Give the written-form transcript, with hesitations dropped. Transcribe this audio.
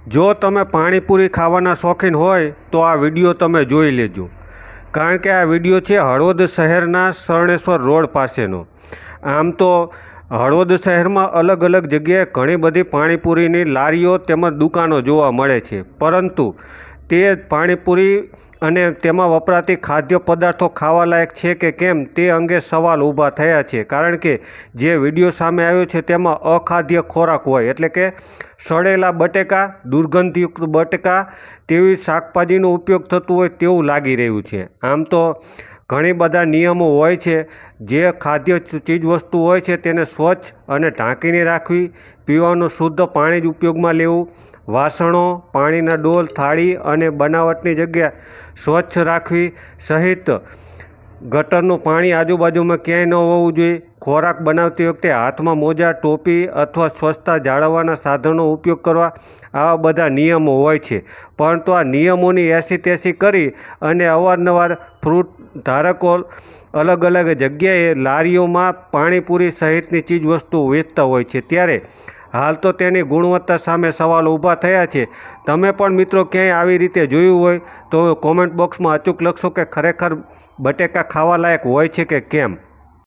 જો તમે પાણીપુરી ખાવાના શોખીન હોય તો આ વિડીયો તમે જોઈ લેજો, કારણ કે આ વિડીયો છે હળવદ શહેરના શરણેશ્વર રોડ પાસેનો. આમ તો હળવદ શહેરમાં અલગ અલગ જગ્યાએ ઘણી બધી પાણીપુરીની લારીઓ તેમજ દુકાનો જોવા મળે છે, પરંતુ તે પાણીપુરી અને તેમાં વપરાતી ખાદ્ય પદાર્થો ખાવાલાયક છે કે કેમ તે અંગે સવાલ ઊભા થયા છે. કારણ કે જે વિડીયો સામે આવ્યો છે તેમાં અખાદ્ય ખોરાક હોય, એટલે કે સડેલા બટેકા, દુર્ગંધયુક્ત બટેકા તેવી શાકભાજીનો ઉપયોગ થતું હોય તેવું લાગી રહ્યું છે. આમ તો ઘણી બધા નિયમો હોય છે. જે ખાદ્ય ચીજવસ્તુ હોય છે તેને સ્વચ્છ અને ઢાંકીને રાખવી, પીવાનું શુદ્ધ પાણી જ ઉપયોગમાં લેવું, વાસણો, પાણીના ડોલ, થાળી અને બનાવટની જગ્યા સ્વચ્છ રાખવી સહિત ગટરનું પાણી આજુબાજુમાં ક્યાંય ન હોવું જોઈએ. ખોરાક બનાવતી વખતે હાથમાં મોજા, ટોપી અથવા સ્વચ્છતા જાળવવાના સાધનનો ઉપયોગ કરવા, આવા બધા નિયમો હોય છે. પરંતુ આ નિયમોની એસી-તેસી કરી અને અવારનવાર ફ્રૂટ ધારકો અલગ અલગ જગ્યાએ લારીઓમાં પાણીપુરી સહિતની ચીજવસ્તુઓ વેચતા હોય છે, ત્યારે હાલ તો તેની ગુણવત્તા સામે સવાલ ઊભા થયા છે. તમે પણ મિત્રો ક્યાંય આવી રીતે જોયું હોય તો કોમેન્ટ બોક્સમાં અચૂક લખશો કે ખરેખર બટેકા ખાવા લાયક હોય છે કે કેમ.